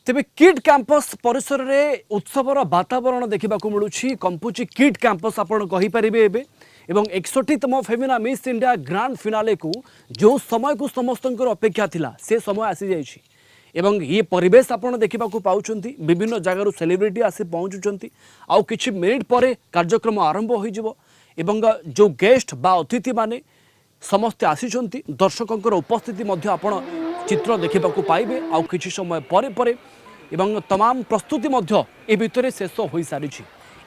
तेबे kid campus परिसर रे उत्सवर वातावरण देखा मिलूँ कंपुची किड कैंपस आपण कहींपारे एवं 61तम Femina Miss India grand finale को जो समय को समस्त अपेक्षा थिला से समय आसी जाइए एवं ये परिवेश आपण देखा पाँच विभिन्न जगार सेलिब्रिटी आसी पहुँचुंट आउ कि मिनिट पर कार्यक्रम आरंभ हो जो गेस्ट बा अतिथि माने समस्ते आसीचंती दर्शकों उपस्थिति मध्य आपण चित्र देखा पाइबे आउ किछि समय परे परे एवं तमाम प्रस्तुति मध्य ए भितर शेष हो सारी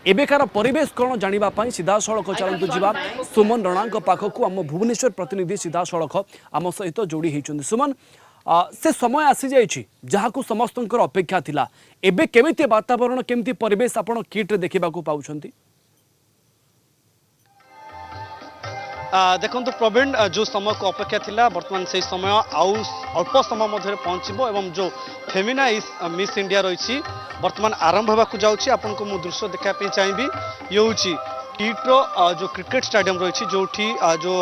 एबेकार परिवेश कौन जानापी सीधा सड़क चलतु जावा सुमन रणा पाखक आम भुवनेश्वर प्रतिनिधि सीधा सड़क आम सहित जोड़ी होती सुमन से समय आसी जाइए जहाँ को समस्त अपेक्षा थिला एबे केमिति वातावरण केमिति परिवेश आपण किट्रे देखा पाउछंती देखो प्रवीण जो समय को अपेक्षा थिला वर्तमान से समय आउ अल्प समय मध्य पहुँचब एवं जो फेमिना मिस इंडिया रही वर्तमान आरंभ होगा जाऊँगी आपन को मु दृश्य देखापी चाहिए ये हूँ किट्र जो क्रिकेट स्टेडियम रही जो जो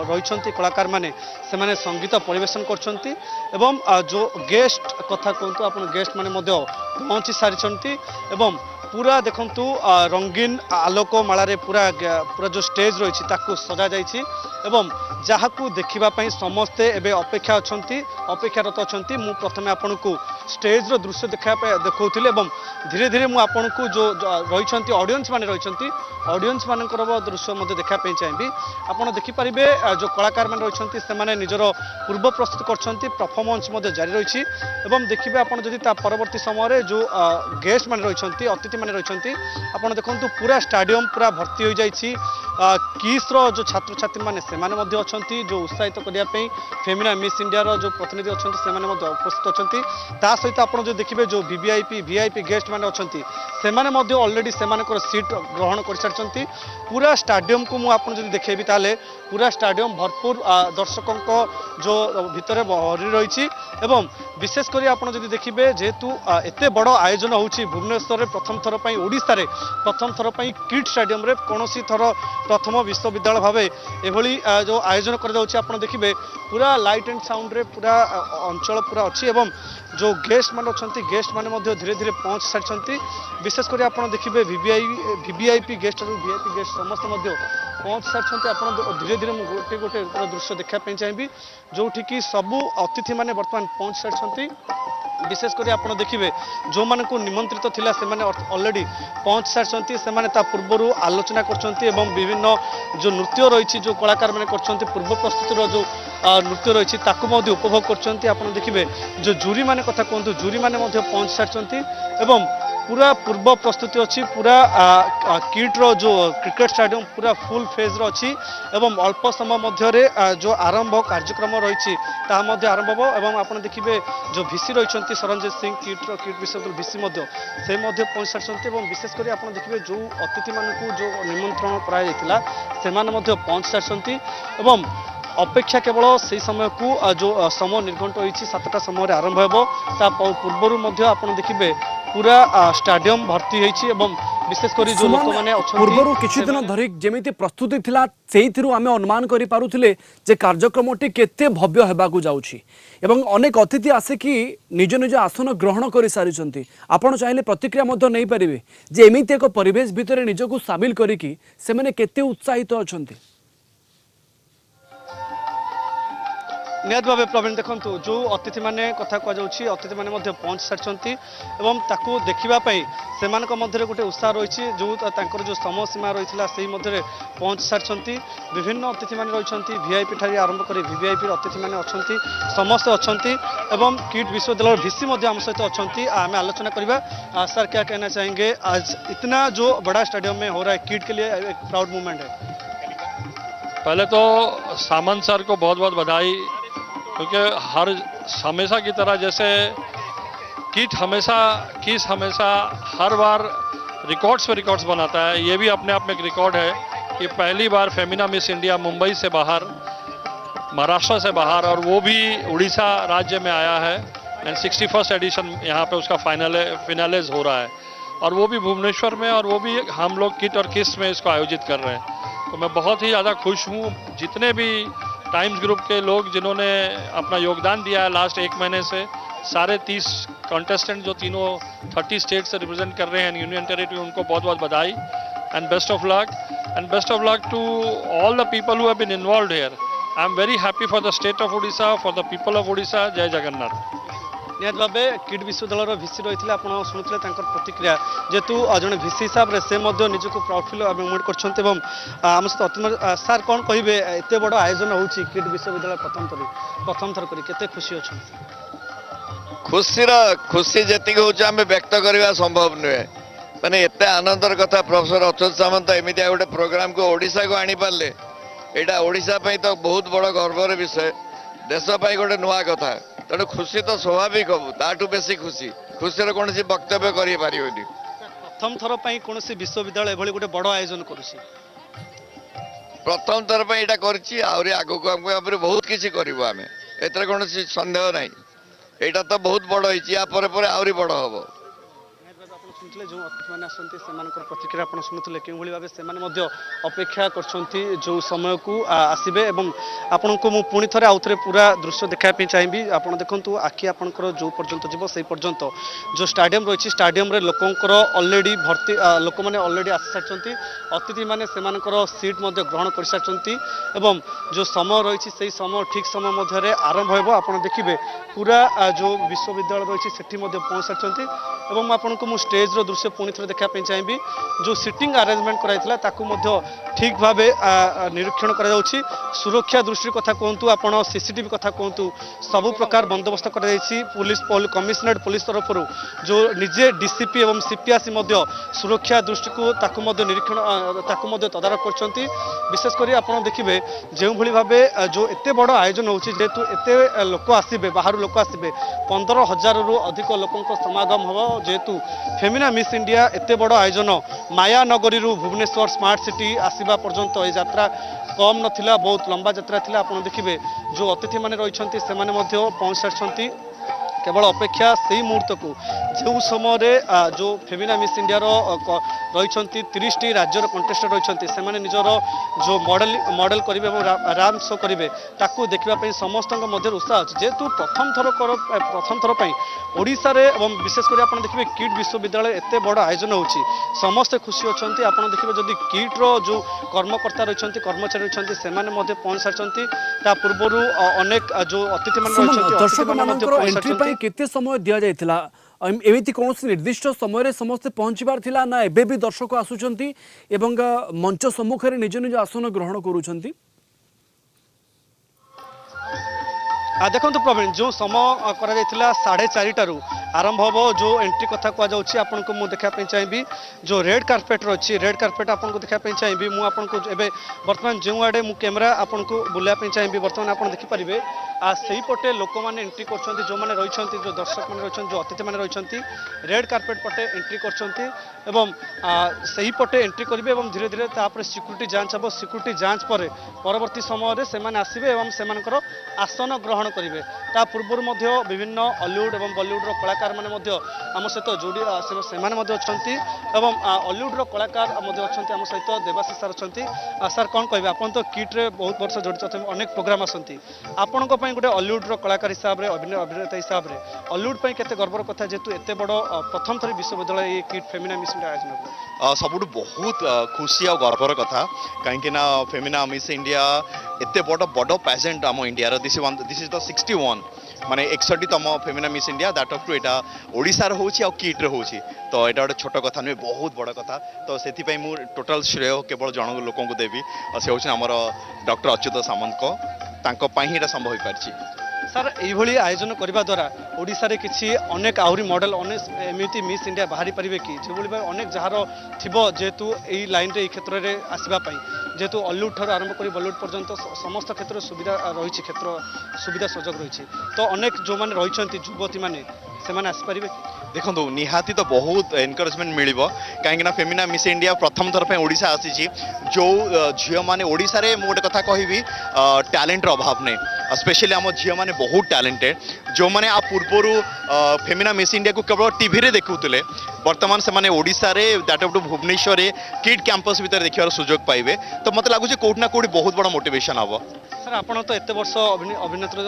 रही कलाकार माने से माने संगीत परिवेशन करछंती एवं जो गेस्ट कथा कहतु आप गेस्ट माने पहुँची सारी एवं पूरा देखंतु रंगीन आलोक मालारे पूरा पूरा जो स्टेज रही ताकू सजा जाइछि एवं जहाकू देखिबा पई समस्ते एबे अपेक्षा अछंती अपेक्षारत अछंती मु प्रथमे आपन को स्टेज रो दृश्य देखौथिले एवं धीरे धीरे मु आपन को जो रहिछंती ऑडियंस माने रहिछंती ऑडियंस मानकर दृश्य मध्य देखा पे चाहिए आपन देखि परिबे जो कलाकार माने रहिछंती से माने निजर पूर्व प्रस्तुत करछंती परफॉर्मेंस मध्य जारी रहिछि एवं देखिबे आपन जदि ता परवर्ती समय रे जो गेस्ट माने रहिछंती अतिथि माने रहिछंती आपन देखंतु पूरा स्टेडियम पूरा भर्ती हो जाइछि किस रो जो छात्र छात्री माने से माने मध्य अछंती जो उत्साहित करिया पे फेमिना मिस इंडिया रो जो प्रतिनिधि अछंती से माने मध्य उपस्थित अछंती ता सहित आपन जो देखिबे जो वीवीआईपी गेस्ट माने अछंती से माने मध्य ऑलरेडी से मानकर सीट ग्रहण कर सारछंती पूरा स्टेडियम को मु आपन जदि देखेबी ताले पूरा स्टेडियम भरपूर दर्शकों जो भितर भरी रही एवं विशेष कर आपन जदि देखिबे जेहेतु एते बड़ आयोजन होउची भुवनेश्वर रे प्रथम थर पई ओडिसा रे प्रथम थर पई किड स्टेडियम रे कोनोसी थर प्रथम विश्वविद्यालय भावे एभली जो आयोजन कर जाउची आपन देखिबे पूरा लाइट एंड साउंड रे पूरा अंचल पूरा अच्छी एवं जो गेस्ट मान अच्छी गेस्ट माने मध्य धीरे धीरे पहुँच सारी विशेष कर आपन देखिबे वीवीआईपी गेस्ट और वीआईपी गेस्ट समस्त मध्य पहुँच सारी आपन धीरे धीरे गोटे गोटे दृश्य देखापी चाहिए जो कि सबू अतिथि माने वर्तमान पहुँच सारी विशेष कर आपन देखिबे जो मान को निमंत्रित थिला से माने ऑलरेडी पहुँच सारी से माने ता पूर्व आलोचना करछंती एवं विभिन्न जो नृत्य रही जो कलाकार माने करछंती पूर्व प्रस्तुतिर जो नृत्य रही ताकू मध्य उपभोग करछंती आपन देखिबे जो जूरी माने कथा कहतु जूरी माने मध्य पहुँच सारी एवं पूरा पूर्व प्रस्तुति अच्छी पूरा किट्र जो क्रिकेट स्टेडियम पूरा फुल फेज अच्छी एवं अल्प समय मध्य जो आरंभ कार्यक्रम रही आरंभ हो एवं आप देखिए जो भिसी रही सरंजीत सिंह किट विश्वविद्यालय भिसी से पहुँच सारी विशेषकर आप देखिए जो अतिथि मानक जो निमंत्रण कर पहुँच सारी एवं अपेक्षा केवल से समय को जो समय निर्घंट होती 7टा समय आरंभ हो पूर्व आप देखिए पूरा स्टेडियम भर्ती एवं विशेषकर जो लोक माने पूर्व किछि दिन धरि जेमिति प्रस्तुति थिला सेहिथिरु आमे अनुमान करि पारुथिले जे कार्यक्रमटी केते भव्य हेबाकू जाउछि एवं अनेक अतिथि आसे कि निज निज आसन ग्रहण करि सारिछंती आपण चाहिले प्रतिक्रिया मध्य नै परिबे जे एमिति एक परिवेश भितरे निजको शामिल करिकि से माने केते उत्साहित अछंती निहत भाव प्रवीण देखु जो अतिथि माने कथा कहुच्छी अतिथि माने पहुँच सारी एवं ताकू देखापी से मध्य गोटे उत्साह रही जो जो समय सीमा रही से मध्य पहुँच सारी विभिन्न अतिथि माने रही वीआईपी ठारी आरंभ कर वीवीआईपी अतिथि माने अच्छी समस्ते अच्छी एवं किट विश्वविद्यालय भिसी आम सहित अच्छा आम आलोचना करवा सर क्या कहना चाहेंगे आज इतना जो बड़ा स्टेडियम में हो रहा है किट के लिए एक प्राउड मूवमेंट है। पहले तो सामंत सर को बहुत बहुत बधाई क्योंकि हमेशा की तरह जैसे किट हमेशा हर बार रिकॉर्ड्स पे रिकॉर्ड्स बनाता है, ये भी अपने आप में एक रिकॉर्ड है कि पहली बार फेमिना मिस इंडिया मुंबई से बाहर महाराष्ट्र से बाहर और वो भी उड़ीसा राज्य में आया है एंड 61st एडिशन यहाँ पे उसका फिनालेज हो रहा है और वो भी भुवनेश्वर में और वो भी हम लोग किट और किस में इसको आयोजित कर रहे हैं। तो मैं बहुत ही ज़्यादा खुश हूँ जितने भी टाइम्स ग्रुप के लोग जिन्होंने अपना योगदान दिया है लास्ट 1 महीने से सारे 30 कंटेस्टेंट जो तीनों 30 स्टेट से रिप्रेजेंट कर रहे हैं यूनियन टेरिटरी, उनको बहुत बहुत बधाई and best of luck to all the people who have been involved here. I am very happy for the state of Odisha, for the people of Odisha. जय जगन्नाथ। निहत भाव किड विश्वविद्यालय भिसी रही है, आप शुणुते प्रतिक्रिया जेहेतु जड़े भिसी हिसाब से निजक प्राउड फिल मुवमेंट कर आम सहित सार कौन कहे एत बड़ आयोजन हो किड विश्वविद्यालय प्रथम थर कर खुशी अच्छा खुशी जी हूँ व्यक्त करवा संभव नुहे माने एत आनंदर कथा प्रोफेसर अच्युत सामंत एमती गोटे प्रोग्राम को ओडिशा को आनी पारे यहाँ ओडिशा तो बहुत बड़ गर्वर विषय, देश गोटे नुआ कथा तेणु खुशी तो स्वाभाविक हबू ताठू बेसी खुशी कौन वक्तव्य कर प्रथम थर पर कौन विश्वविद्यालय एभली गोटे बड़ आयोजन करुँच प्रथम थर पर यहाँ आगक आम बहुत किसी करूँ आम एत कौन सन्देह ना यहाँ तो बहुत बड़ होपर आहरी बड़ हम शुणुते जो अतिथि मैंने आसती से प्रतिक्रिया आप शुणुते कि भाव से अपेक्षा कर जो समय को आसबे आपण को मुझे पुणी थे आउ थे पूरा दृश्य देखापी चाहिए। आप देखो आखि आपंकर जो पर्यंत जीव से पर्यंत जो स्टाडियम रही स्टाडियम लोकंर अलरेडी भर्ती लोक मैंने अलरेडी आसी सारी अतिथि मैंने सीट ग्रहण कर सारी जो समय रही समय ठीक समय मध्य आरंभ हो आप देखिए पूरा जो विश्वविद्यालय रही पहुँच सारी आपको मुझे स्टेज दृश्य पुणी थे देखापी चाहिए जो सिटिंग अरेंजमेंट कराइला ठीक भाव निरीक्षण करा सुरक्षा दृष्टि कथा कहतु आप सीसीटीवी कथा कहतु सबु प्रकार बंदोबस्त पुलिस कमिशनरेट पुलिस तरफ जो निजे डीसीपी एवं सीपी आसी सुरक्षा दृष्टि को निरीक्षण तदारख कर विशेषकर आप देखिए जो भाव जो एत बड़ आयोजन होेतु एत लोक आसबे बाहर लोक आसबे 15,000 रु अधिक लोक समागम हम जेहेतु फेमिना मिस इंडिया एत बड़ आयोजन माया नगरी भुवनेश्वर स्मार्ट सिटी आसवा पर्यंत ये यात्रा कम नथिला बहुत लंबा यात्रा थिला। आप देखिए जो अतिथि मैंने रही पहुँच सारी केवल अपेक्षा से मुहूर्त को जो समय जो फेमिना मिस इंडिया रही 30 राज्यर कंटेस्टेंट रही से निजर जो मॉडल करेंगे और राम शो करेंगे ताकू देखापी समस्त उत्साह अच्छे जेहेतु प्रथम थर पर ओडिशा रे एवं विशेषकर आप देखिए किड विश्वविद्यालय एत बड़ आयोजन हो समस्ते खुशी अच्छा आप देखिए जदि किड्र जो कर्मकर्ता रही कर्मचारी रही से पहुँच सारी पूर्व अनेक जो अतिथि मैंने केते समय दिया जायतिला एमिति कौन निर्दिष्ट समय समस्ते पहुँचबार थिला ना एबे भी दर्शक आसुचंती एवं मंच सम्मुख में निज निज आसन ग्रहण करूछंती? देखो प्रवीण जो समय करा 4:30 आरंभ हम जो एंट्री कथा कहुच्छी आपको मुझे देखापी चाहिए जो रेड कार्पेट रही रेड कार्पेट आपको देखापी चाहिए मुझे बर्तमान जो आड़े मु कैमेरा आपको बुलापी चाहिए बर्तमान आप देखिपारे से पटे लोक मैंने एंट्री कर जो मैंने रही जो दर्शक मैंने रही जो अतिथि मैंने रही रेड कार्पेट पटे एंट्री कर पटे एंट्री करेंगे धीरे धीरे सिक्यूरीटी जांच हम सिक्यूरीटी जांच पर परवर्ती समय से आसबे और आसन ग्रहण करेंगे पूर्व विभिन्न हॉलीवुड और बॉलीवुड कलाकार मैंने आम सहित जोड़ी से हॉलीवुड कलाकार अच्छा आम सहित देवाशीष सार अच्छा सार कौन कहे आप तो किट्रे बहुत वर्ष जड़ित अच्छा अनेक प्रोग्राम आसती आपण गोटे हॉलीवुड कलाकार हिसाब से अभिनेता हिसाब से हॉलीवुड केते गर्वर कथा जेहेतु एत बड़ प्रथम थर विश्वविद्यालय ये किट फेमिना मिस इंडिया आयोजन सबुठ बहुत खुशी और गर्वर कथा कहीं फेमिना मिस इंडिया एत बड़ पेजेंट आम इंडिया दिस इज द 61 माने 61तम Femina Miss India that of two एटा ओडिशार होची और किट्रे होची तो एटा गोटे छोट कथा नुहे बहुत बड़ कथा तो से मु टोटाल श्रेय केवल जन लोक को देवी से हूँ आमर डॉक्टर अच्युत सामंत को ही संभव हो पार्टी। सर ये आयोजन करने द्वारा ओडिशा रे किसी अनेक आहरी मॉडल अनेक एमती मिस इंडिया बाहरी पारे कि जो अनेक जार थो जेहेतु यही लाइन रे क्षेत्र में आसवाई जेहेतु हॉलीवुड ठार आरंभ कर बॉलीवुड पर्यंत समस्त क्षेत्र सुविधा रही क्षेत्र सुविधा सुजोग रही तो अनेक जो मैंने रही युवती मैंने से आसपारे देखो निहाती तो बहुत एनकरेजमेंट मिल कहीं फेमिना मिस इंडिया प्रथम थर पर ओडिशा आसी जो झील मैंने ओडिशा रे मु गोटे कथा कहि टैलेंटर अभाव नहीं स्पेशली आम झील मैंने बहुत टैलेंटेड जो मैंने आ पूर्वर फेमिना मिस इंडिया को केवल टीवी रे देखुले बर्तमान से ओडिशा रे दैट ऑफ भुवनेश्वर किड कैंपस भीतर देखार सुजोग पाइबे तो मत लगुच कौटना कौटी बहुत बड़ा मोटिवेशन हम। ସାର୍ ଆପଣ ତ ଏତେ ବର୍ଷ ଅଭିନେତ୍ର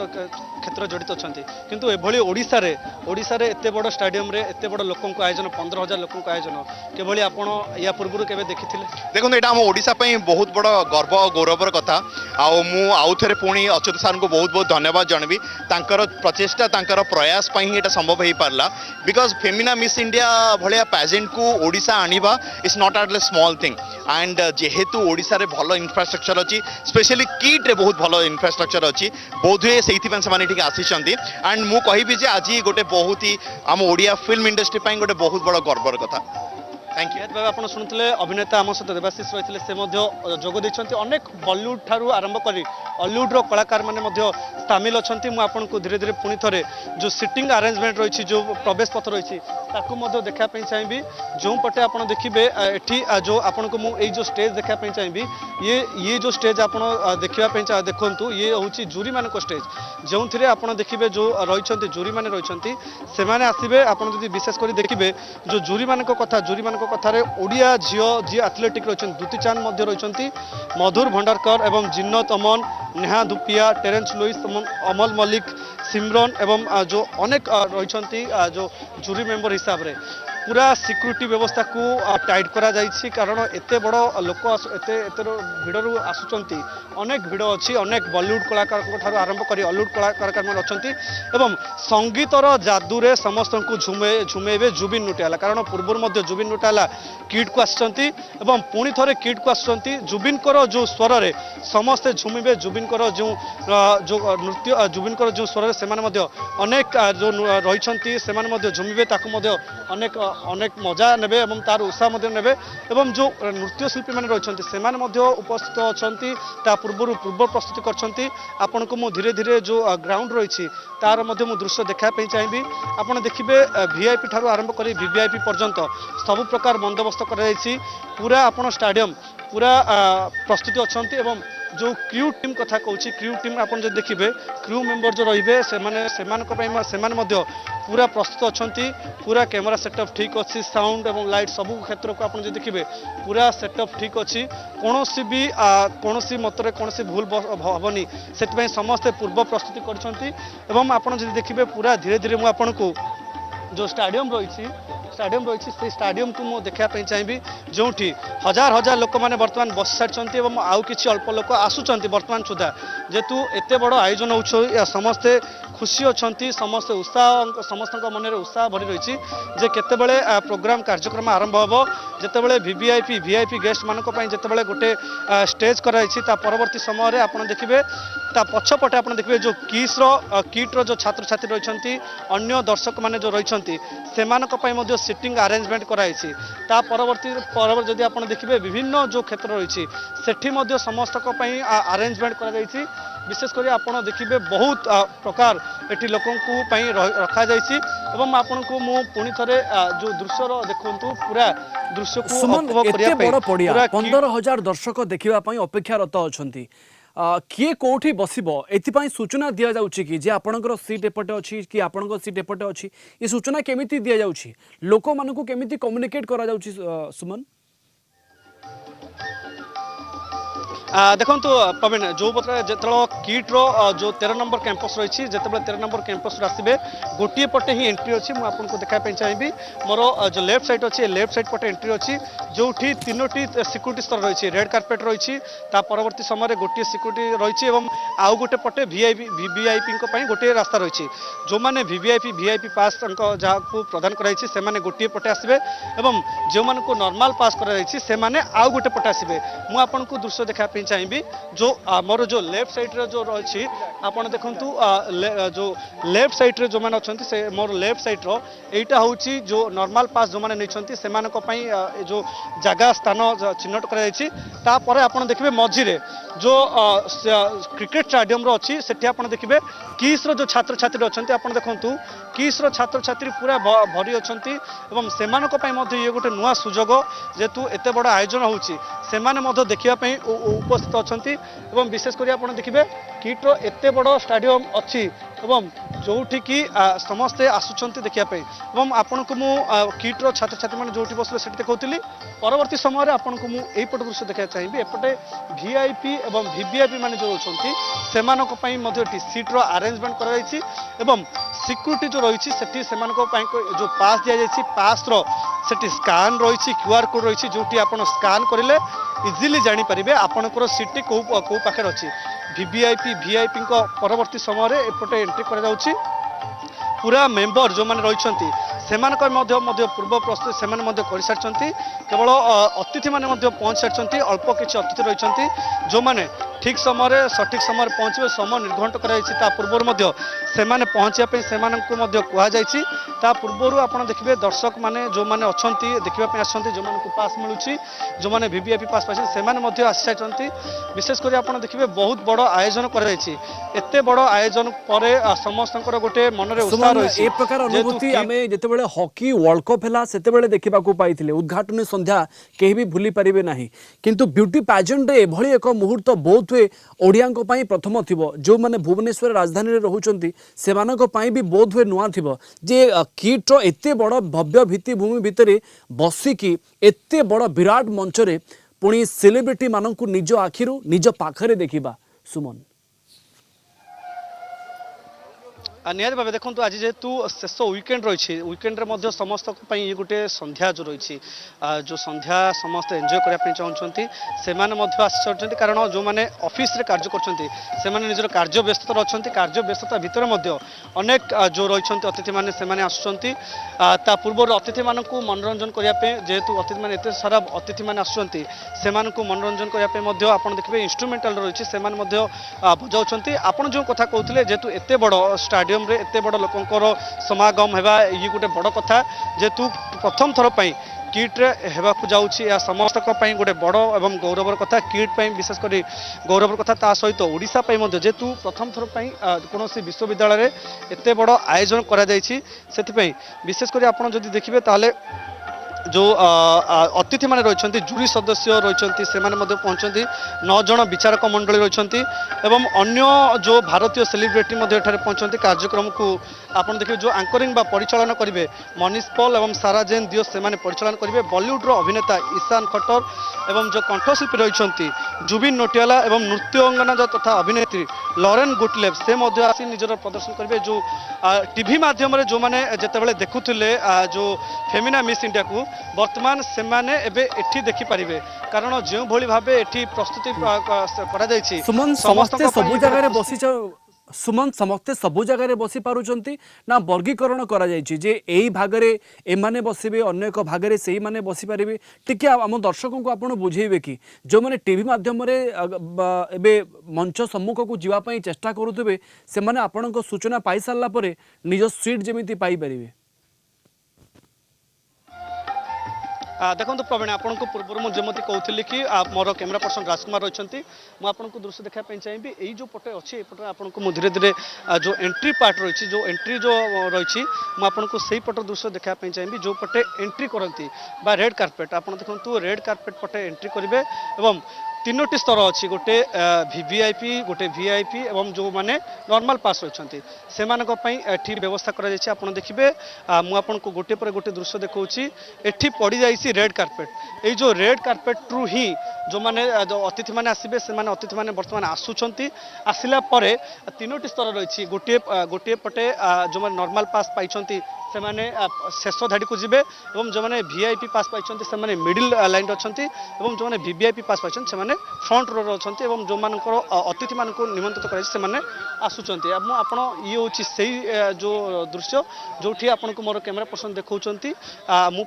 କ୍ଷେତ୍ର ଜଡ଼ିତ ଅଛନ୍ତି କିନ୍ତୁ ଏଭଳି ଓଡ଼ିଶାରେ ଏତେ ବଡ଼ ଷ୍ଟାଡିୟମରେ ଏତେ ବଡ଼ ଲୋକଙ୍କ ଆୟୋଜନ 15,000 ଲୋକଙ୍କ ଆୟୋଜନ କେଭଳି ଆପଣ ୟା ପୂର୍ବରୁ କେବେ ଦେଖିଥିଲେ? ଦେଖନ୍ତୁ ଏଇଟା ଆମ ଓଡ଼ିଶା ପାଇଁ ବହୁତ ବଡ଼ ଗର୍ବ ଓ ଗୌରବର କଥା ଆଉ ମୁଁ ଆଉ ଥରେ ପୁଣି ଅଚ୍ୟୁତ ସାର୍ଙ୍କୁ ବହୁତ ବହୁତ ଧନ୍ୟବାଦ ଜଣାଇବି ତାଙ୍କର ପ୍ରଚେଷ୍ଟା ତାଙ୍କର ପ୍ରୟାସ ପାଇଁ ହିଁ ଏଇଟା ସମ୍ଭବ ହେଇପାରିଲା ବିକଜ ଫେମିନା ମିସ୍ ଇଣ୍ଡିଆ ଭଳିଆ ପ୍ୟାଜେଣ୍ଟକୁ ଓଡ଼ିଶା ଆଣିବା it's not at a small thing and ଯେହେତୁ ଓଡ଼ିଶାରେ ଭଲ ଇନଫ୍ରାଷ୍ଟ୍ରକ୍ଚର ଅଛି ସ୍ପେଶିଆଲି କିଟ୍ରେ ବହୁତ ଭଲ ଇନଫ୍ରାଷ୍ଟ୍ରକ୍ଚର ଅଛି ବୋଧହୁଏ ସେଇଥିପାଇଁ ସେମାନେ ଏଠିକି ଆସିଛନ୍ତି ଆଣ୍ଡ ମୁଁ କହିବି ଯେ ଆଜି ଗୋଟେ ବହୁତ ହି ଆମ ଓଡ଼ିଆ ଫିଲ୍ମ ଇଣ୍ଡଷ୍ଟ୍ରି ପାଇଁ ଗୋଟେ ବହୁତ ବଡ଼ ଗର୍ବର କଥା थैंक यू निहाती भाव आप शुणुते अभिनेता आम सहित देवाशीष रही से जोग देते अनेक बॉलीवुड ठारू आरंभ कर हॉलीवुड कलाकार मैंने सामिल अच्छा मुझे धीरे धीरे पुणी थे जो सिटिंग अरेंजमेंट रही जो प्रवेश पथ रही देखापी चाहिए जो पटे आप देखिए एटी जो आपन को मुझे जो स्टेज देखापी चाहिए ये जो स्टेज आप देखापी देखु ये हूँ जूरी मान स्टेज जो थे आप देखिए जो रही जूरी मैंने रही से आसवे आप विशेषकर देखिए जो जूरी मान कथा जूरी मान कथार ओडिया झील जी एथलेटिक रही दुती चांद रही मधुर भंडारकर एवं जिन्नत अमन नेहा धुपिया टेरेंस लुइस अमल मलिक सिमरन एवं जो अनेक रही जो जूरी मेंबर हिसाब से पूरा सिक्यूरीटी व्यवस्था को टाइट करा जाइछि कारण एते बड़ लोक एते भिड़र आसुचंती अनेक भिड़ अच्छी अनेक बॉलीवुड कलाकार आरंभ कर हॉलीवुड कलाकार मान अच्छा एवं संगीतर जादूरे समस्त को झुमेबे जुबिन नौटियाला कारण पूर्व जुबिन नौटियाला किट को आसुचंती एवं पुणी थे किट को आसुचंती जुबिनकर जो स्वर रे समस्ते झुमिबे जुबिनकर जो नृत्य जुबिनकर जो स्वर से अनेक जो रही से झुमिबे अनेक अनेक मजा नेबे एवं तार उत्साह नेबे एवं जो नृत्यशिल्पी मैंने रही से उपस्थित अच्छा पूर्व प्रस्तुति करछंती आपन को धीरे धीरे जो ग्राउंड रही तार दृश्य देखापी चाहिए आपड़ देखिए वीआईपी ठारू आरंभ कर वीवीआईपी पर्यंत सबु प्रकार बंदोबस्त कर पूरा आपन स्टाडियम पूरा प्रस्तुति अच्छा जो क्रू टीम कथा कहूँ क्रू टीम आप देखिए क्रू मेंबर जो रही पूरा प्रस्तुत अच्छा पूरा कैमरा सेटअप ठीक अच्छी साउंड एवं लाइट सबू क्षेत्र को आप देखिए पूरा सेटअप ठीक अच्छी कौन सी मतरे कौन सी भूल हेनी से समस्ते पूर्व प्रस्तुति कर देखिए पूरा धीरे धीरे मुझे आपन को जो स्टाडियम रही से स्टाडियम को मुझे देखापी चाहिए जो हजार हजार लोक मैंने बर्तमान बस सारी आउ कि अल्प लोक आसुंच बर्तमान सुधा जेहेतु एत बड़ आयोजन हो समस्ते खुशी अच्छा समस्ते उत्साह समस्त मन में उत्साह भरी रही जे केतेबेले प्रोग्राम कार्यक्रम आरंभ हम जितेबाला वीआईपी गेस्ट मानक जितेबाला गोटे स्टेज कराई परवर्ती समय आप देखिए पछपटे आप देखिए जो किट्र जो छात्र छात्री रही अन्य दर्शक मैंने जो रही से सिटिंग अरेंजमेंट कराई परवर्ती जदि आप देखिए विभिन्न जो क्षेत्र रही से समस्त अरेंजमेंट कर विशेषकर आप देखिए बहुत प्रकार एटी लोकों रखा एवं आपन को मु पुणी थे जो दृश्य देखु पूरा दृश्य को सुमन एते बड़ पड़िया 15,000 दर्शक देखिबा पई अपेक्षारत अछंती किए कोठी बसिबो एथिपाई सूचना दिया जाउची कि जे आपनकर सीट एपटे अछि कि आपनकर सीट एपटे अछि ये सूचना केमिति दिया जाउची लोक मानकु केमिति कम्युनिकेट करा जाउची सुमन देखो प्रवीण जो जो किट्र जो 13 नंबर कैंपस रही जो 13 नंबर कैंपस आसवे गोटे पटे ही एंट्री अच्छी मुझे आपको देखापी चाहिए मोर जो लेफ्ट साइड अच्छी लेफ्ट साइड पटे एंट्री अच्छी जो 3टी सिक्यूरीटी स्तर रही रेड कार्पेट रही परवर्ती समय गोटे सिक्यूरीटी रही आउ गोटे पटे वीवीआईपी गोटे रास्ता रही जो मैंने वीवीआईपी पास जहाँ प्रदान कराई से गोटे पटे आसवे और जो मान को नॉर्मल पास कराई आउ गोटे पटे आसवे मुझे आपको दृश्य देखापी चाहिए जो मोर जो लेफ्ट साइड रे जो रही आप देखु जो लेफ्ट साइड रे जो मैंने अच्छा से मोर लेफ्ट साइड रईटा हूँ जो नॉर्मल पास जो मैंने नहीं से जो जगह स्थान चिन्हट कर आप देखिए मझीरे जो क्रिकेट स्टाडियम अच्छी से आप देखिए किस जो छात्र छात्री अच्छा आप देखु किस छात्र छात्री पूरा भरी अच्छा से ये गोटे नुआ सुजोग जेहेतु एत बड़ आयोजन होती देखापी उपस्थित अच्छा विशेषकर आप देखिए किट्र एत बड़ स्टाडियम अच्छी जोठी की समस्ते आसुंच देखापी आपण को किट्र छात्र छात्री मैंने जो बसले से देखी परवर्ती समय आपन को मुझे दृश्य देखा चाहिए एपटे वीआईपी और वीवीआईपी मैंने जो रोचे सीट्र आरेंजमेंट कर सिक्यूरीटी जो रही जो पास दि जाए पास्र से स्कान रही क्यूआर कोड रही जो आप स्कान करेंगे इजिली जानीपर आपंकर सीट कौ पाखे अच्छी वीवीआईपी वीआईपी परवर्ती समय एपटे एंट्री कर पूरा मेंबर जो मैंने रही पूर्व प्रस्तुत से कर केवल अतिथि मैंने पहुँच सारी अल्प किसी अतिथि रही जो मैंने ठीक समय सठिक समय पहुँचे समय निर्घंट कर पूर्व से पहुँचापी से पूर्व आप देखिए दर्शक मैंने जो मैंने अच्छा देखापी आस जो पास मिलूँ जो मैंने वीवीआईपी पास पाई से आसी सारी विशेषकर आप देखिए बहुत बड़ आयोजन करते बड़ आयोजन पर समस्त गोटे मन में उत्साह ए प्रकार अनुभूति आमे जेतेबेले हॉकी वर्ल्ड कप हला सेतेबेले देखिबाकू पाइथिले उद्घाटन संध्या केही भी भूली परिबे नाही किंतु ब्यूटी पैजेंट रे एभली एक मुहूर्त बहुत वे ओडियांको पई प्रथम थिबो जो माने भुवनेश्वर राजधानी रे रहुचंती सेमानको पई भी बहुत वे नुआ थिबो जे किट्र एते बड़ भव्य भित्ति भूमि भितरे बसी की एते बड़ विराट मंच रे पुणी सेलिब्रिटी माननकू निज आखिरु निज पाखरे देखिबा सुमन निहत भाव देखो आज जेहेतु शेष वीकेंड रही वीकेंड समस्त ये गोटे संध्या जो रही जो संध्या समस्त एंजॉय करने चाहते से कारण जो मैंने ऑफिस रे कार्य कर निजर कार्य व्यस्तता अच्छा कार्य व्यस्तता भितर अनेक जो रही अतिथि मैंने आसुँच पूर्व अतिथि मानक मनोरंजन करने जेहेतु अतिथि मैंने एत सारा अतिथि मैंने आसुँच से मनोरंजन करने आप देखिए इंस्ट्रुमेंटाल रही से बजाऊँच आप जो कथा कहते जेहेतु एत बड़ स्टाडियम रे एते बड़ लोकंकर समागम हेबा ये गोटे बड़ कथा जेतु प्रथम थर पई किट रे हेबाकू जाउछि या समस्त पई गोटे बड़ एवं गौरवर कथा किट पई विशेषकर गौरवर कथा ता सहित ओडिशा पई मध्ये जेतु प्रथम थर पई कोनोसी विश्वविद्यालय रे एते बड़ आयोजन करा जायछि सेति पई विशेषकर आपण जदि देखिबे ताले जो अतिथि मैंने रही जूरी सदस्य रही से पहुँचती 9 जन विचारक मंडली रही एवं अन्य जो भारतीय सेलिब्रिटी पहुँचती कार्यक्रम को आप देखिए जो आंकरिंग परिचालन करेंगे मनीष पॉल एवं सारा जैन दियो से परिचालन करेंगे बॉलीवुड अभिनेता ईशान खट्टर एवं जो कंठशिल्पी रही जुबिन नोटियाला एवं नृत्यांगना तथा अभिनेत्री लॉरेन गुटलेब से आसी निजर प्रदर्शन करेंगे जो टीवी माध्यम जो मैंने जितेबाला देखुले जो फेमिना मिस इंडिया को वर्तमान से माने एबे एठी देखि परिबे कारण जो भली भाबे एठी प्रस्तुति करा जायछि सुमन समस्ते सबु जगह रे बसी सुमन समस्ते सबु जगह रे बसी पारुचंती ना वर्गीकरण करा जायछि जे एई भागरे एमाने बसिबे अन्य एक भागरे सेही माने बसी परिबे टिके हम दर्शकों को आपण बुझेइबे कि जो माने टीवी माध्यम रे एबे मंच सम्मुख को जीवा पई चेष्टा करूतबे से माने आपण को सूचना पाई सारला परे निज सीट जेमिति पाई परिबे देखो प्रवीण आपन को पूर्व मुझे कहती कि मोर कैमेरा पर्सन राजकुमार रही मुझे दृश्य देखापी चाहिए यही जो पटे अच्छे पटे आपको धीरे धीरे जो एंट्री पार्ट रही जो एंट्री जो रही मुझे से पट दृश्य देखापी चाहिए जो पटे एंट्री करती रेड कार्पेट आप देखो रेड कार्पेट पटे एंट्री करेंगे एवं तीनोटी स्तर अच्छी गोटे वीवीआईपी गोटे वीआईपी एवं जो माने नॉर्मल पास रही से व्यवस्था कर देखिए मुझे गोटे पर गोटे दृश्य देखा एठी पड़ जाइए रेड कार्पेट ये जो रेड कार्पेट रु ही जो माने जो अतिथि मैंने आसबे से अतिथि मैंने बर्तमान आसुंच आसला तीनोटी स्तर रही गोटे गोटे पटे जो मैंने नॉर्मल पास पाई से माने शेष धाड़ी को जीवे और जो मैंने वीआईपी पास पाई से माने मिडिल लाइन अच्छा और जो मैंने वीवीआईपी पास पाई से माने फ्रंट रो अच्छा और जो मान अतिथि मान निमंत्रित कर आसुँच आप ये हूँ से जो दृश्य जो आपको मोर कैमेरा पर्सन देखा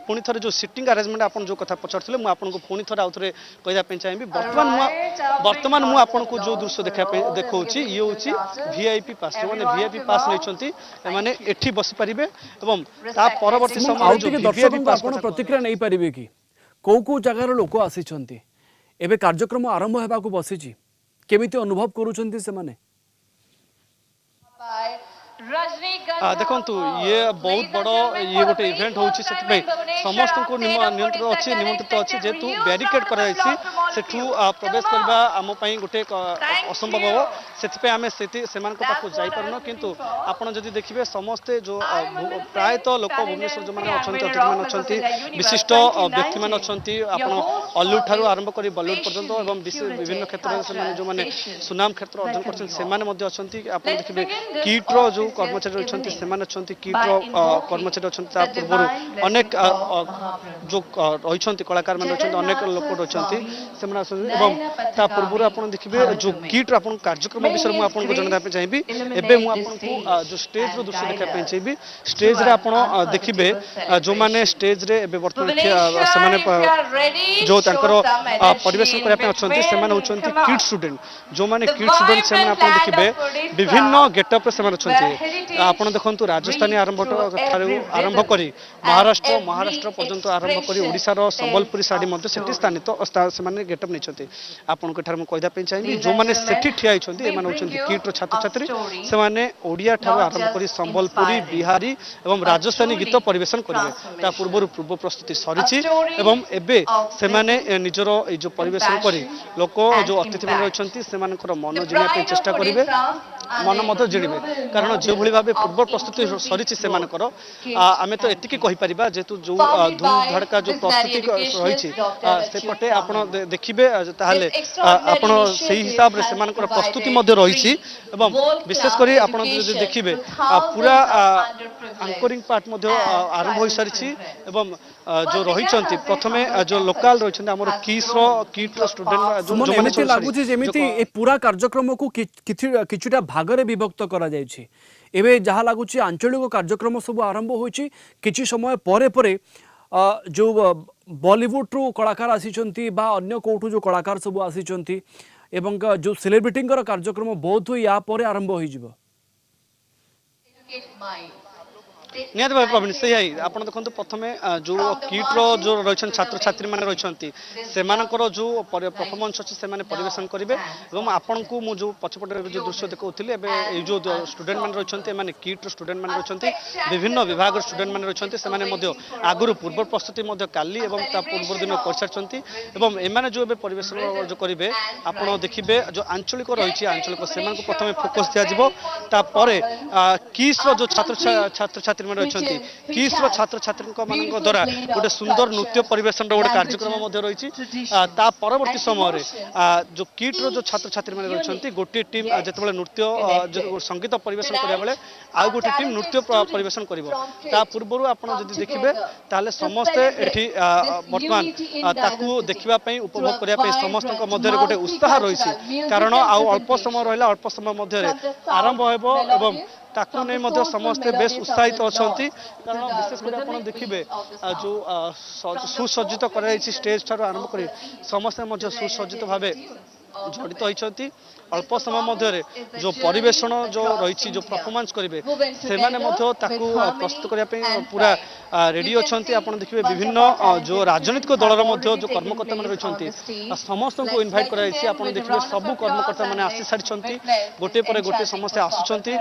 पुणी थे जो सिटिंग अरेंजमेंट आप जो कथा पचारे मुझे पुणी थे आउ थे कहवाई चाहिए बर्तमान मुझे जो दृश्य देखा ये हूँ वीआईपी पास जो मैंने वीआईपी पास नहीं एठी बसी पारे परवर्ती समय प्रतिक्रिया नहीं पारे कि कौ जगार लोक आसी एबे कार्यक्रम आरंभ होगा को बसी केमिति अनुभव करूछंती से माने ଦେଖନ୍ତୁ ଇଏ ବହୁତ ବଡ଼ ଇଏ ଗୋଟେ ଇଭେଣ୍ଟ ହେଉଛି ସେଥିପାଇଁ ସମସ୍ତଙ୍କୁ ନିମନ୍ତ୍ରିତ ଅଛି ଯେହେତୁ ବ୍ୟାରିକେଡ୍ କରାଯାଇଛି ସେଠୁ ପ୍ରବେଶ କରିବା ଆମ ପାଇଁ ଗୋଟେ ଅସମ୍ଭବ ହେବ ସେଥିପାଇଁ ଆମେ ସେମାନଙ୍କ ପାଖକୁ ଯାଇପାରୁନୁ କିନ୍ତୁ ଆପଣ ଯଦି ଦେଖିବେ ସମସ୍ତେ ଯେଉଁ ପ୍ରାୟତଃ ଲୋକ ଭୁବନେଶ୍ୱର ଯେଉଁମାନେ ଅଛନ୍ତି ଅତିଥିମାନେ ଅଛନ୍ତି ବିଶିଷ୍ଟ ବ୍ୟକ୍ତିମାନେ ଅଛନ୍ତି ଆପଣ ଅଲିଉଡ୍ ଠାରୁ ଆରମ୍ଭ କରି ବଲିଉଡ୍ ପର୍ଯ୍ୟନ୍ତ ଏବଂ ବିଭିନ୍ନ କ୍ଷେତ୍ରରେ ସେମାନେ ଯେଉଁମାନେ ସୁନାମ କ୍ଷେତ୍ର ଅର୍ଜନ କରିଛନ୍ତି ସେମାନେ ମଧ୍ୟ ଅଛନ୍ତି ଆପଣ ଦେଖିବେ କିଟ୍ର ଯେଉଁ କର୍ମଚାରୀ ରହିଛନ୍ତି ସେମାନେ ଅଛନ୍ତି କିଟ୍ର କର୍ମଚାରୀ ଅଛନ୍ତି ତା ପୂର୍ବରୁ ଅନେକ ଯେଉଁ ରହିଛନ୍ତି କଳାକାରମାନେ ରହିଛନ୍ତି ଅନେକ ଲୋକ ରହିଛନ୍ତି ସେମାନେ ଆସନ୍ତି ଏବଂ ତା ପୂର୍ବରୁ ଆପଣ ଦେଖିବେ ଯେଉଁ କିଟ୍ର ଆପଣଙ୍କ କାର୍ଯ୍ୟକ୍ରମ ବିଷୟରେ ମୁଁ ଆପଣଙ୍କୁ ଜଣାଇବା ପାଇଁ ଚାହିଁବି ଏବେ ମୁଁ ଆପଣଙ୍କୁ ଯେଉଁ ଷ୍ଟେଜ୍ର ଦୃଶ୍ୟ ଦେଖିବା ପାଇଁ ଚାହିଁବି ଷ୍ଟେଜ୍ରେ ଆପଣ ଦେଖିବେ ଯେଉଁମାନେ ଷ୍ଟେଜ୍ରେ ଏବେ ବର୍ତ୍ତମାନ ସେମାନେ ଯେଉଁ ତାଙ୍କର ପରିବେଷଣ କରିବା ପାଇଁ ଅଛନ୍ତି ସେମାନେ ହେଉଛନ୍ତି କିଡ୍ ଷ୍ଟୁଡେଣ୍ଟ ଯେଉଁମାନେ କିଡ୍ ଷ୍ଟୁଡେଣ୍ଟ ସେମାନେ ଆପଣ ଦେଖିବେ ବିଭିନ୍ନ ଗେଟଅପ୍ରେ ସେମାନେ ଅଛନ୍ତି ଆପଣ ଦେଖନ୍ତୁ ରାଜସ୍ଥାନୀ ଠାରୁ ଆରମ୍ଭ କରି ମହାରାଷ୍ଟ୍ର ପର୍ଯ୍ୟନ୍ତ ଆରମ୍ଭ କରି ଓଡ଼ିଶାର ସମ୍ବଲପୁରୀ ଶାଢ଼ୀ ମଧ୍ୟ ସେଠି ସ୍ଥାନିତ ସେମାନେ ଗେଟଅପ୍ ନେଇଛନ୍ତି ଆପଣଙ୍କୁ ଏଠାରେ ମୁଁ କହିବା ପାଇଁ ଚାହିଁବି ଯେଉଁମାନେ ସେଠି ଠିଆ ହୋଇଛନ୍ତି ଏମାନେ ହେଉଛନ୍ତି କିଟ୍ର ଛାତ୍ରଛାତ୍ରୀ ସେମାନେ ଓଡ଼ିଆ ଠାରୁ ଆରମ୍ଭ କରି ସମ୍ବଲପୁରୀ ବିହାରୀ ଏବଂ ରାଜସ୍ଥାନୀ ଗୀତ ପରିବେଷଣ କରିବେ ତା ପୂର୍ବରୁ ପୂର୍ବ ପ୍ରସ୍ତୁତି ସରିଛି ଏବଂ ଏବେ ସେମାନେ ନିଜର ଏଇ ଯେଉଁ ପରିବେଷଣ କରି ଲୋକ ଯେଉଁ ଅତିଥିମାନେ ରହିଛନ୍ତି ସେମାନଙ୍କର ମନ ଜିଣିବା ପାଇଁ ଚେଷ୍ଟା କରିବେ ମନ ମଧ୍ୟ ଜିଣିବେ କାରଣ ଯେଉଁଭଳି ଭାବେ ପୂର୍ବ ପ୍ରସ୍ତୁତି ସରିଛି ସେମାନଙ୍କର ଆମେ ତ ଏତିକି କହିପାରିବା ଯେହେତୁ ଯେଉଁ ଧୁମ୍ ଧଡ଼କା ଯେଉଁ ପ୍ରସ୍ତୁତି ରହିଛି ସେପଟେ ଆପଣ ଦେଖିବେ ତାହେଲେ ଆପଣ ସେଇ ହିସାବରେ ସେମାନଙ୍କର ପ୍ରସ୍ତୁତି ମଧ୍ୟ ରହିଛି ଏବଂ ବିଶେଷ କରି ଆପଣ ଯଦି ଦେଖିବେ ପୁରା ଆଙ୍କରିଂ ପାର୍ଟ ମଧ୍ୟ ଆରମ୍ଭ ହୋଇସାରିଛି ଏବଂ ଯେଉଁ ରହିଛନ୍ତି ପ୍ରଥମେ ଯେଉଁ ଲୋକାଲ ରହିଛନ୍ତି ଆମର କିଟ୍ର ଷ୍ଟୁଡେଣ୍ଟ ଏମିତି ଲାଗୁଛି ଯେମିତି ଏ ପୁରା କାର୍ଯ୍ୟକ୍ରମକୁ କିଛିଟା ଭାଗରେ ବିଭକ୍ତ କରାଯାଇଛି ଏବେ ଯାହା ଲାଗୁଛି ଆଞ୍ଚଳିକ କାର୍ଯ୍ୟକ୍ରମ ସବୁ ଆରମ୍ଭ ହୋଇଛି କିଛି ସମୟ ପରେ ପରେ ଯେଉଁ ବଲିଉଡରୁ କଳାକାର ଆସିଛନ୍ତି ବା ଅନ୍ୟ କେଉଁଠୁ ଯେଉଁ କଳାକାର ସବୁ ଆସିଛନ୍ତି ଏବଂ ଯେଉଁ ସେଲିବ୍ରିଟିଙ୍କର କାର୍ଯ୍ୟକ୍ରମ ବହୁତ ୟା ପରେ ଆରମ୍ଭ ହୋଇଯିବ ନିହାତି ଭାବେ ପ୍ରବୀଣ ସେଇଆ ହିଁ ଆପଣ ଦେଖନ୍ତୁ ପ୍ରଥମେ ଯେଉଁ କିଟ୍ର ଯେଉଁ ରହିଛନ୍ତି ଛାତ୍ରଛାତ୍ରୀମାନେ ରହିଛନ୍ତି ସେମାନଙ୍କର ଯେଉଁ ପରଫର୍ମାନ୍ସ ଅଛି ସେମାନେ ପରିବେଷଣ କରିବେ ଏବଂ ଆପଣଙ୍କୁ ମୁଁ ଯେଉଁ ପଛପଟେ ଯେଉଁ ଦୃଶ୍ୟ ଦେଖାଉଥିଲି ଏବେ ଏଇ ଯେଉଁ ଷ୍ଟୁଡେଣ୍ଟମାନେ ରହିଛନ୍ତି ଏମାନେ କିଟ୍ର ଷ୍ଟୁଡେଣ୍ଟମାନେ ରହିଛନ୍ତି ବିଭିନ୍ନ ବିଭାଗର ଷ୍ଟୁଡେଣ୍ଟମାନେ ରହିଛନ୍ତି ସେମାନେ ମଧ୍ୟ ଆଗରୁ ପୂର୍ବ ପ୍ରସ୍ତୁତି ମଧ୍ୟ କାଲି ଏବଂ ତା ପୂର୍ବ ଦିନ କରିସାରିଛନ୍ତି ଏବଂ ଏମାନେ ଯେଉଁ ଏବେ ପରିବେଷଣ ଯେଉଁ କରିବେ ଆପଣ ଦେଖିବେ ଯେଉଁ ଆଞ୍ଚଳିକ ରହିଛି ଆଞ୍ଚଳିକ ସେମାନଙ୍କୁ ପ୍ରଥମେ ଫୋକସ୍ ଦିଆଯିବ ତାପରେ କିସ୍ର ଯେଉଁ ଛାତ୍ରଛାତ୍ରୀ ଅଛନ୍ତି କିସ୍ର ଛାତ୍ରଛାତ୍ରୀଙ୍କ ମାନଙ୍କ ଦ୍ୱାରା ଗୋଟେ ସୁନ୍ଦର ନୃତ୍ୟ ପରିବେଷଣର ଗୋଟେ କାର୍ଯ୍ୟକ୍ରମ ମଧ୍ୟ ରହିଛି ତା ପରବର୍ତ୍ତୀ ସମୟରେ ଯେଉଁ କିଟ୍ର ଯେଉଁ ଛାତ୍ରଛାତ୍ରୀମାନେ ରହିଛନ୍ତି ଗୋଟିଏ ଟିମ୍ ଯେତେବେଳେ ନୃତ୍ୟ ସଙ୍ଗୀତ ପରିବେଷଣ କରିବା ବେଳେ ଆଉ ଗୋଟିଏ ଟିମ୍ ନୃତ୍ୟ ପରିବେଷଣ କରିବ ତା ପୂର୍ବରୁ ଆପଣ ଯଦି ଦେଖିବେ ତାହେଲେ ସମସ୍ତେ ଏଠି ବର୍ତ୍ତମାନ ତାକୁ ଦେଖିବା ପାଇଁ ଉପଭୋଗ କରିବା ପାଇଁ ସମସ୍ତଙ୍କ ମଧ୍ୟରେ ଗୋଟେ ଉତ୍ସାହ ରହିଛି କାରଣ ଆଉ ଅଳ୍ପ ସମୟ ରହିଲା ଅଳ୍ପ ସମୟ ମଧ୍ୟରେ ଆରମ୍ଭ ହେବ ଏବଂ ତାକୁ ନେଇ ମଧ୍ୟ ସମସ୍ତେ ବେଶ ଉତ୍ସାହିତ ଅଛନ୍ତି କାରଣ ବିଶେଷ କରି ଆପଣ ଦେଖିବେ ଯେଉଁ ସୁସଜ୍ଜିତ କରାଯାଇଛି ଷ୍ଟେଜ୍ ଠାରୁ ଆରମ୍ଭ କରି ସମସ୍ତେ ମଧ୍ୟ ସୁସଜ୍ଜିତ ଭାବେ ଜଡ଼ିତ ହୋଇଛନ୍ତି ଅଳ୍ପ ସମୟ ମଧ୍ୟରେ ଯେଉଁ ପରିବେଷଣ ଯେଉଁ ରହିଛି ଯେଉଁ ପରଫର୍ମାନ୍ସ କରିବେ ସେମାନେ ମଧ୍ୟ ତାକୁ ପ୍ରସ୍ତୁତ କରିବା ପାଇଁ ପୁରା ରେଡି ଅଛନ୍ତି ଆପଣ ଦେଖିବେ ବିଭିନ୍ନ ଯେଉଁ ରାଜନୈତିକ ଦଳର ମଧ୍ୟ ଯେଉଁ କର୍ମକର୍ତ୍ତାମାନେ ରହିଛନ୍ତି ସମସ୍ତଙ୍କୁ ଇନଭାଇଟ୍ କରାଯାଇଛି ଆପଣ ଦେଖିବେ ସବୁ କର୍ମକର୍ତ୍ତାମାନେ ଆସିସାରିଛନ୍ତି ଗୋଟିଏ ପରେ ଗୋଟିଏ ସମସ୍ତେ ଆସୁଛନ୍ତି